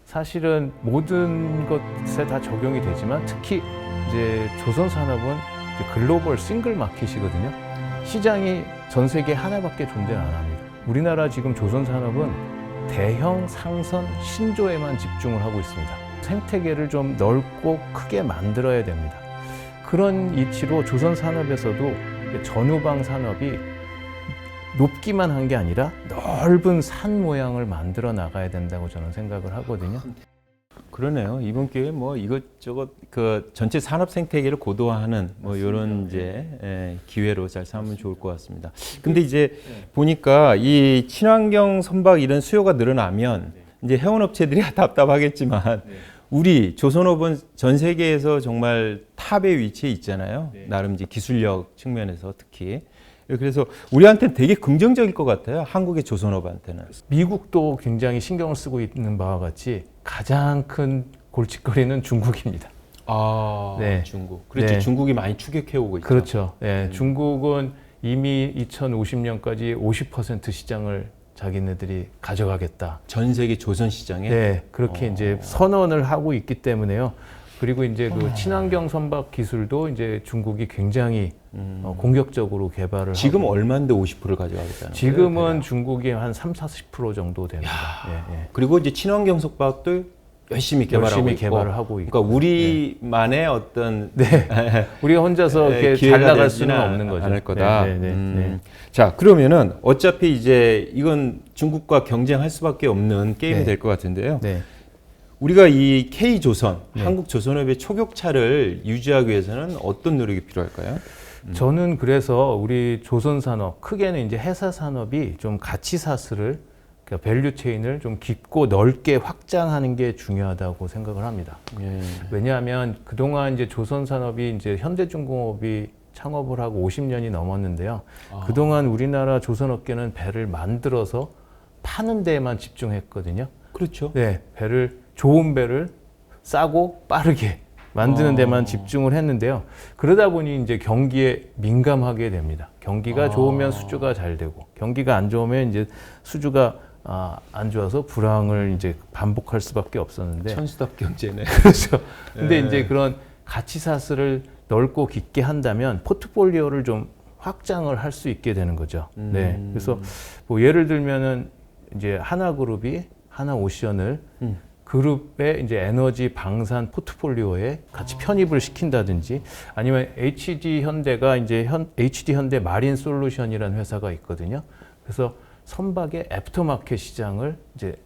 사실은 모든 것에 다 적용이 되지만 특히 이제 조선산업은 이제 글로벌 싱글 마켓이거든요. 시장이 전 세계 하나밖에 존재 안 합니다. 우리나라 지금 조선산업은 대형 상선 신조에만 집중을 하고 있습니다. 생태계를 좀 넓고 크게 만들어야 됩니다. 그런 이치로 조선산업에서도 전후방 산업이 높기만 한 게 아니라 넓은 산 모양을 만들어 나가야 된다고 저는 생각을 하거든요. 그러네요. 이번 기회에 뭐 이것저것 그 전체 산업 생태계를 고도화하는 뭐 이런 이제 기회로 잘 삼으면 좋을 것 같습니다. 근데 이제 보니까 이 친환경 선박 이런 수요가 늘어나면 이제 해운업체들이 답답하겠지만 우리 조선업은 전 세계에서 정말 탑에 위치해 있잖아요. 나름 이제 기술력 측면에서 특히. 그래서 우리한테는 되게 긍정적일 것 같아요. 한국의 조선업한테는. 미국도 굉장히 신경을 쓰고 있는 바와 같이 가장 큰 골칫거리는 중국입니다. 아, 네. 중국. 그렇죠. 네. 중국이 많이 추격해오고 있죠. 그렇죠. 네. 중국은 이미 2050년까지 50% 시장을 자기네들이 가져가겠다. 전 세계 조선 시장에. 네, 그렇게 이제 선언을 하고 있기 때문에요. 그리고 이제 그 친환경 선박 기술도 이제 중국이 굉장히 공격적으로 개발을 지금 하고. 얼마인데 50%를 가져가겠다는 지금은 거예요? 중국이 한 30-40% 정도 됩니다. 예. 그리고 이제 친환경 석박도 열심히 개발하고 있고. 개발을 하고 있고. 그러니까 우리만의 어떤 우리가 혼자서 이렇게 잘 기회가 나갈 수는 되지는 없는 거죠. 않을 거다. 네. 자, 그러면은 어차피 이제 이건 중국과 경쟁할 수밖에 없는 게임이 네. 될 것 같은데요. 네. 우리가 이 K조선, 네. 한국조선업의 초격차를 유지하기 위해서는 어떤 노력이 필요할까요? 저는 그래서 우리 조선산업, 크게는 이제 해사산업이 좀 가치사슬을, 그러니까 밸류체인을 좀 깊고 넓게 확장하는 게 중요하다고 생각을 합니다. 예. 왜냐하면 그동안 이제 조선산업이 이제 현대중공업이 창업을 하고 50년이 넘었는데요. 그동안 우리나라 조선업계는 배를 만들어서 파는 데에만 집중했거든요. 그렇죠. 네, 좋은 배를 싸고 빠르게 만드는 데만 집중을 했는데요. 그러다 보니 이제 경기에 민감하게 됩니다. 경기가 좋으면 수주가 잘 되고, 경기가 안 좋으면 이제 수주가 안 좋아서 불황을 이제 반복할 수밖에 없었는데. 천수답 경제네. 그렇죠. 근데 네. 이제 그런 가치사슬을 넓고 깊게 한다면 포트폴리오를 좀 확장을 할 수 있게 되는 거죠. 네. 그래서 뭐 예를 들면은 이제 하나그룹이 하나오션을 그룹의 이제 에너지 방산 포트폴리오에 같이 편입을 시킨다든지, 아니면 HD 현대가 이제 HD 현대 마린 솔루션이라는 회사가 있거든요. 그래서 선박의 애프터마켓 시장을 이제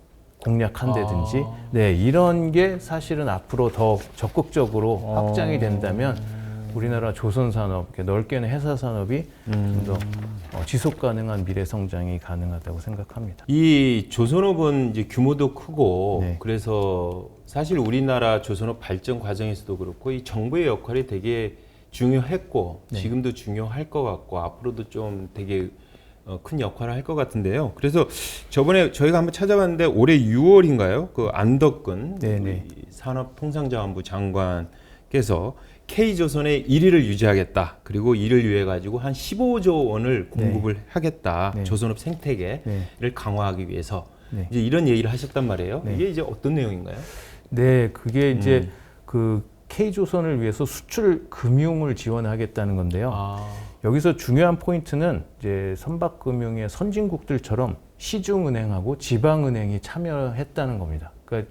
공략한다든지, 네, 이런 게 사실은 앞으로 더 적극적으로 확장이 된다면 우리나라 조선산업, 이렇게 넓게는 해사산업이 좀 더 지속 가능한 미래 성장이 가능하다고 생각합니다. 이 조선업은 이제 규모도 크고 네. 그래서 사실 우리나라 조선업 발전 과정에서도 그렇고 이 정부의 역할이 되게 중요했고 네. 지금도 중요할 것 같고 앞으로도 좀 되게 큰 역할을 할 것 같은데요. 그래서 저번에 저희가 한번 찾아봤는데 올해 6월인가요? 그 안덕근 네네. 산업통상자원부 장관께서 K조선의 1위를 유지하겠다. 그리고 이를 위해 가지고 한 15조 원을 공급을 하겠다. 네. 조선업 생태계를 네. 강화하기 위해서 네. 이제 이런 얘기를 하셨단 말이에요. 네. 이게 이제 어떤 내용인가요? 네, 그게 이제 그 K조선을 위해서 수출 금융을 지원하겠다는 건데요. 여기서 중요한 포인트는 이제 선박금융의 선진국들처럼 시중은행하고 지방은행이 참여했다는 겁니다. 그러니까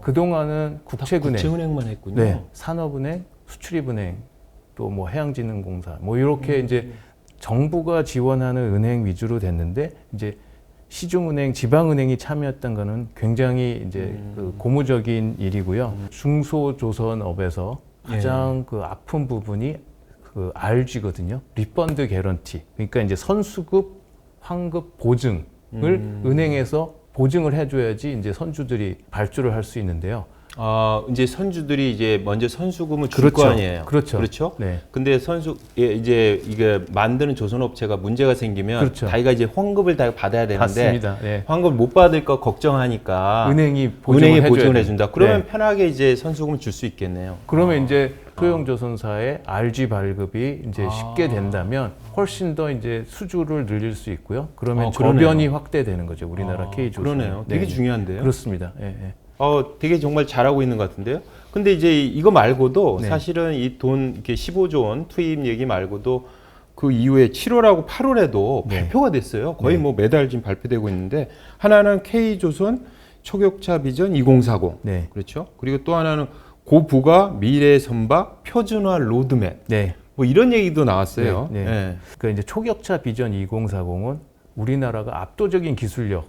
그동안은 국채은행만 했군요. 네, 산업은행, 수출입은행, 또 뭐 해양진흥공사, 뭐 이렇게 이제 정부가 지원하는 은행 위주로 됐는데, 이제 시중은행, 지방은행이 참여했던 거는 굉장히 이제 그 고무적인 일이고요. 중소조선업에서 가장 그 아픈 부분이 그 RG거든요. 리펀드 개런티. 그러니까 이제 선수급, 환급 보증을 은행에서 보증을 해줘야지 이제 선주들이 발주를 할 수 있는데요. 이제 선주들이 이제 먼저 선수금을 줄 그렇죠. 거 아니에요. 그렇죠. 그렇죠. 네. 근데 이제 이게 만드는 조선업체가 문제가 생기면 그렇죠. 자기가 이제 환급을 다 받아야 되는데 맞습니다. 네. 환급을 못 받을 거 걱정하니까 은행이 보증을 해준다. 그러면 네. 편하게 이제 선수금을 줄 수 있겠네요. 그러면 이제 소형조선사의 RG 발급이 이제 쉽게 된다면 훨씬 더 이제 수주를 늘릴 수 있고요. 그러면 그러네요. 저변이 확대되는 거죠. 우리나라 K조선. 그러네요. 되게 중요한데요. 그렇습니다. 예, 예. 되게 정말 잘하고 있는 것 같은데요. 근데 이제 이거 말고도 네. 사실은 이 돈 이렇게 15조 원 투입 얘기 말고도 그 이후에 7월하고 8월에도 네. 발표가 됐어요. 거의 네. 뭐 매달 지금 발표되고 있는데 하나는 K조선 초격차 비전 2040. 네. 그렇죠. 그리고 또 하나는 고부가 미래 선박 표준화 로드맵. 네. 뭐 이런 얘기도 나왔어요. 네, 네. 그러니까 이제 초격차 비전 2040은 우리나라가 압도적인 기술력을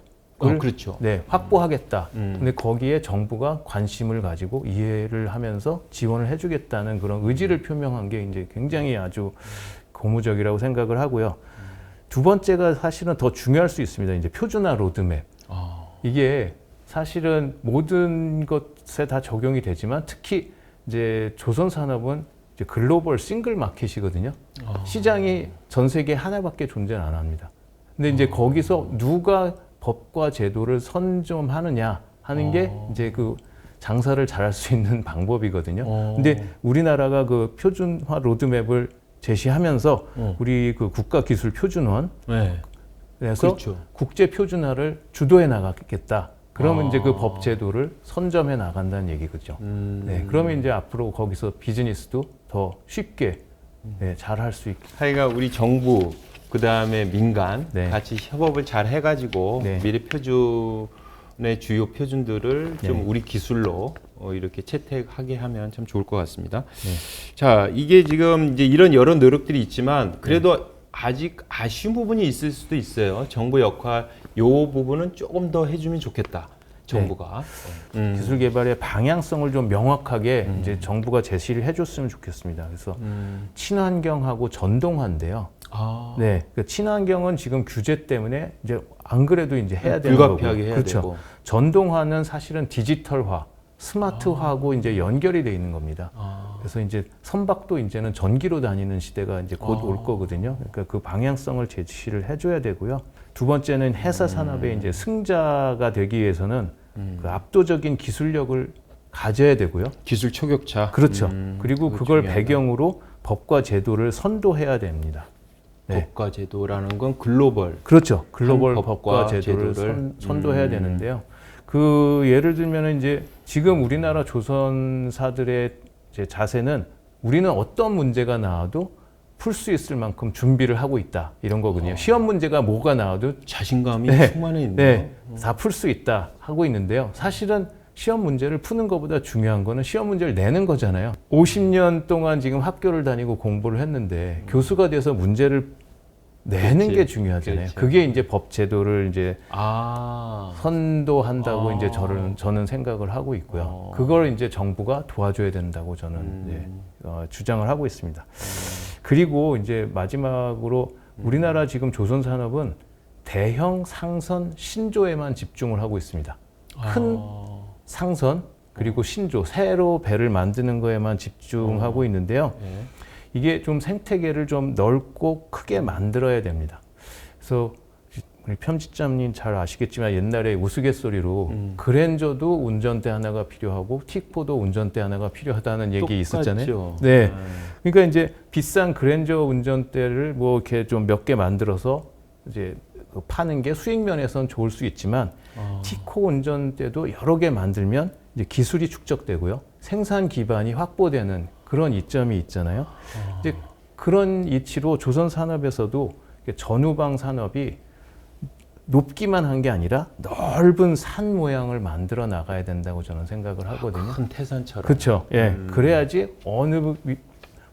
그렇죠. 네, 확보하겠다. 근데 거기에 정부가 관심을 가지고 이해를 하면서 지원을 해주겠다는 그런 의지를 표명한 게 이제 굉장히 아주 고무적이라고 생각을 하고요. 두 번째가 사실은 더 중요할 수 있습니다. 이제 표준화 로드맵. 이게 사실은 모든 것에 다 적용이 되지만 특히 이제 조선 산업은 이제 글로벌 싱글 마켓이거든요. 시장이 전 세계에 하나밖에 존재 안 합니다. 근데 이제 거기서 누가 법과 제도를 선점하느냐 하는 게 이제 그 장사를 잘할 수 있는 방법이거든요. 근데 우리나라가 그 표준화 로드맵을 제시하면서 우리 그 국가기술표준원 네. 그래서 그렇죠. 국제 표준화를 주도해 나가겠다. 그러면 이제 그 법 제도를 선점해 나간다는 얘기겠죠. 네, 그러면 이제 앞으로 거기서 비즈니스도 더 쉽게 네, 잘 할 수 있게. 하여간 우리 정부 그 다음에 민간 네. 같이 협업을 잘 해가지고 네. 미래 표준의 주요 표준들을 좀 네. 우리 기술로 이렇게 채택하게 하면 참 좋을 것 같습니다. 네. 자, 이게 지금 이제 이런 여러 노력들이 있지만 그래도 아직 아쉬운 부분이 있을 수도 있어요. 정부 역할 요 부분은 조금 더 해주면 좋겠다. 정부가 기술 개발의 방향성을 좀 명확하게 이제 정부가 제시를 해줬으면 좋겠습니다. 그래서 친환경하고 전동화인데요. 네, 그 친환경은 지금 규제 때문에 이제 안 그래도 이제 해야 되는 거고, 불가피하게 해야 그렇죠. 되고. 전동화는 사실은 디지털화, 스마트화하고 이제 연결이 돼 있는 겁니다. 그래서 이제 선박도 이제는 전기로 다니는 시대가 이제 곧 올 거거든요. 그러니까 그 방향성을 제시를 해줘야 되고요. 두 번째는 해사 산업의 이제 승자가 되기 위해서는 그 압도적인 기술력을 가져야 되고요. 기술 초격차. 그렇죠. 그리고 그거 그걸 중요하다. 배경으로 법과 제도를 선도해야 됩니다. 네. 법과 제도라는 건 글로벌. 그렇죠. 글로벌 한 법과 제도를 제도를. 선도해야 되는데요. 그 예를 들면 이제 지금 우리나라 조선사들의 이제 자세는 우리는 어떤 문제가 나와도 풀 수 있을 만큼 준비를 하고 있다 이런 거거든요. 시험 문제가 뭐가 나와도 자신감이 네. 충만해 있네요. 네, 다 풀 수 있다 하고 있는데요. 사실은 시험 문제를 푸는 것보다 중요한 거는 시험 문제를 내는 거잖아요. 50년 동안 지금 학교를 다니고 공부를 했는데 교수가 돼서 문제를 내는 그렇지. 게 중요하잖아요. 그렇죠. 그게 이제 법 제도를 이제 아, 선도한다고 이제 저는 생각을 하고 있고요. 그걸 이제 정부가 도와줘야 된다고 저는 이제, 주장을 하고 있습니다. 그리고 이제 마지막으로 우리나라 지금 조선 산업은 대형 상선 신조에만 집중을 하고 있습니다. 큰 상선 그리고 신조 새로 배를 만드는 거에만 집중하고 있는데요. 네. 이게 좀 생태계를 좀 넓고 크게 만들어야 됩니다. 그래서 우리 편집장님 잘 아시겠지만 옛날에 우스갯소리로 그랜저도 운전대 하나가 필요하고 틱포도 운전대 하나가 필요하다는 얘기 있었잖아요. 네. 그러니까 이제 비싼 그랜저 운전대를 뭐 이렇게 좀 몇 개 만들어서 이제 파는 게 수익 면에서는 좋을 수 있지만 티코 운전대도 여러 개 만들면 이제 기술이 축적되고요. 생산 기반이 확보되는 그런 이점이 있잖아요. 이제 그런 이치로 조선 산업에서도 전후방 산업이 높기만 한 게 아니라 넓은 산 모양을 만들어 나가야 된다고 저는 생각을 하거든요. 큰 태산처럼. 그렇죠. 예. 그래야지 어느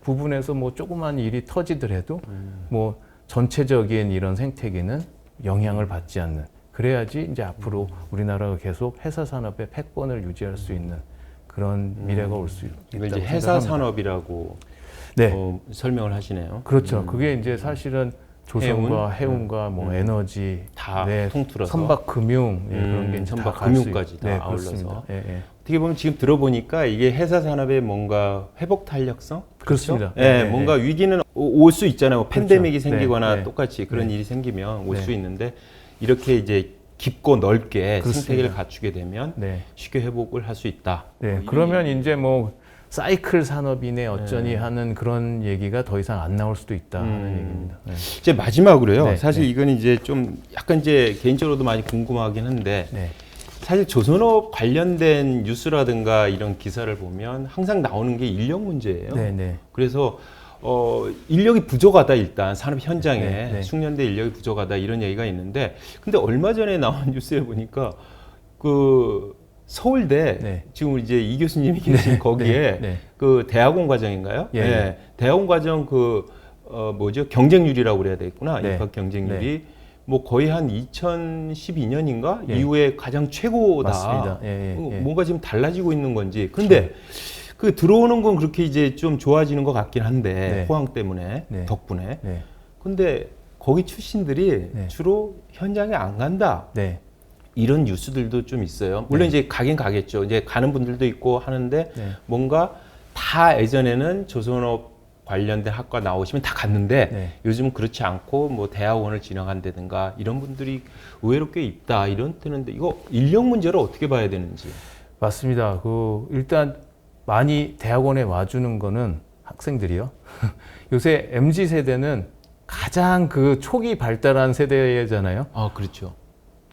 부분에서 뭐 조그만 일이 터지더라도 뭐 전체적인 이런 생태계는 영향을 받지 않는. 그래야지 이제 앞으로 우리나라가 계속 회사 산업의 패권을 유지할 수 있는 그런 미래가 올 수 있다고 이걸 이제 생각합니다. 회사 산업이라고 네. 설명을 하시네요. 그렇죠. 그게 이제 사실은 조선과 해운과 뭐 에너지 다 통틀어서 선박 금융 예, 그런 게 이제 선박 다 갈 수 금융까지 있- 다 네, 아울러서. 그렇습니다. 예, 예. 어떻게 보면 지금 들어보니까 이게 회사 산업의 뭔가 회복 탄력성? 그렇습니다. 예, 네, 뭔가 위기는 올 수 있잖아요. 뭐 팬데믹이 그렇죠. 생기거나 네, 네. 똑같이 그런 네. 일이 생기면 올 네. 수 있는데 이렇게 이제 깊고 넓게 그렇습니다. 생태계를 갖추게 되면 네. 쉽게 회복을 할 수 있다. 네. 이- 그러면 이제 뭐 사이클 산업이네 어쩌니 하는 그런 얘기가 더 이상 안 나올 수도 있다 하는 얘기입니다. 네. 이제 마지막으로요. 네, 사실 네. 이건 이제 좀 약간 이제 개인적으로도 많이 궁금하긴 한데 네. 사실 조선업 관련된 뉴스라든가 이런 기사를 보면 항상 나오는 게 인력 문제예요. 네네. 그래서 인력이 부족하다 일단 산업 현장에 네, 네. 숙련대 인력이 부족하다 이런 얘기가 있는데 근데 얼마 전에 나온 뉴스에 보니까 그 서울대 네. 지금 이제 이 교수님이 계신 네, 거기에 네, 네. 그 대학원 과정인가요? 예, 네. 예. 대학원 과정 그 뭐죠 경쟁률이라고 그래야 되겠구나 네. 입학 경쟁률이 뭐 거의 한 2012년인가 이후에 가장 최고다. 맞습니다. 예, 예, 예. 뭔가 지금 달라지고 있는 건지. 근데 그 들어오는 건 그렇게 이제 좀 좋아지는 것 같긴 한데 네. 호황 때문에 네. 덕분에. 네. 근데 거기 출신들이 네. 주로 현장에 안 간다. 네. 이런 뉴스들도 좀 있어요. 물론 이제 가긴 가겠죠. 이제 가는 분들도 있고 하는데 네. 뭔가 다 예전에는 조선업 관련된 학과 나오시면 다 갔는데 네. 요즘은 그렇지 않고 뭐 대학원을 진학한다든가 이런 분들이 의외로 꽤 있다 이런 뜨는데 이거 인력 문제를 어떻게 봐야 되는지. 맞습니다. 그 일단 많이 대학원에 와주는 거는 학생들이요. 요새 MZ 세대는 가장 그 초기 발달한 세대잖아요. 아 그렇죠.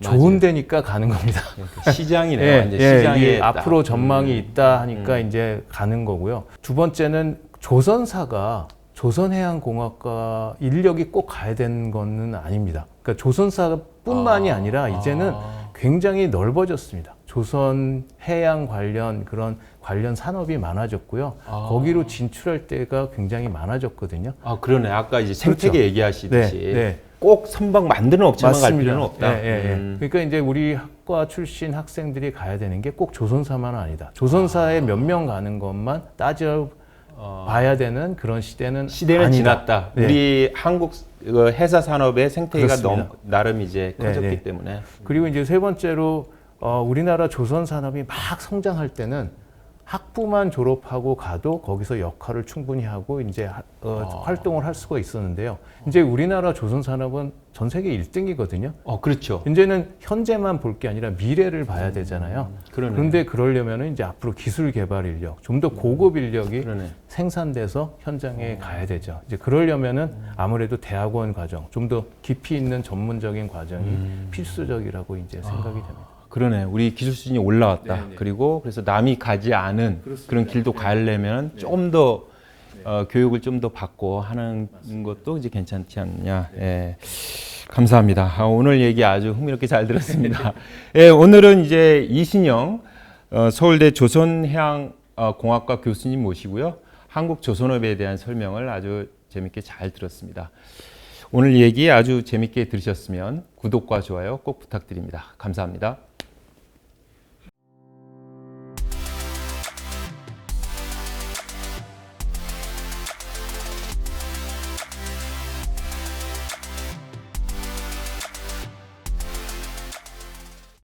좋은 데니까 가는 겁니다. 그러니까 시장이네요. 예, 완전 예, 시장에 이게 딱. 앞으로 전망이 있다 하니까 이제 가는 거고요. 두 번째는 조선사가 조선해양공학과 인력이 꼭 가야 되는 거는 아닙니다. 그러니까 조선사뿐만이 아니라 이제는 굉장히 넓어졌습니다. 조선 해양 관련 그런 관련 산업이 많아졌고요. 거기로 진출할 때가 굉장히 많아졌거든요. 아 그러네. 아까 이제 생태계 그렇죠. 얘기하시듯이 네, 네. 꼭 선박 만드는 업체만 갈 맞습니다. 필요는 없다. 예, 예, 예. 그러니까 이제 우리 학과 출신 학생들이 가야 되는 게 꼭 조선사만은 아니다. 조선사에 몇 명 가는 것만 따져 봐야 되는 그런 시대는 시대는 아니다. 지났다. 네. 우리 한국 해사 산업의 생태계가 그렇습니다. 나름 이제 네, 커졌기 네. 때문에. 그리고 이제 세 번째로 우리나라 조선 산업이 막 성장할 때는 학부만 졸업하고 가도 거기서 역할을 충분히 하고 이제 활동을 할 수가 있었는데요. 이제 우리나라 조선 산업은 전 세계 1등이거든요. 그렇죠. 이제는 현재만 볼 게 아니라 미래를 봐야 되잖아요. 그러네. 그런데 그러려면 이제 앞으로 기술 개발 인력, 좀 더 고급 인력이 그러네. 생산돼서 현장에 가야 되죠. 이제 그러려면은 아무래도 대학원 과정, 좀 더 깊이 있는 전문적인 과정이 필수적이라고 이제 생각이 됩니다. 그러네. 우리 기술 수준이 올라왔다. 네, 네. 그리고 그래서 남이 가지 않은 그렇습니다. 그런 길도 네. 가려면 좀 더 교육을 좀 더 받고 하는 것도 이제 괜찮지 않냐. 예. 감사합니다. 오늘 얘기 아주 흥미롭게 잘 들었습니다. 예, 오늘은 이제 이신영 서울대 조선해양공학과 교수님 모시고요. 한국 조선업에 대한 설명을 아주 재밌게 잘 들었습니다. 오늘 얘기 아주 재밌게 들으셨으면 구독과 좋아요 꼭 부탁드립니다. 감사합니다.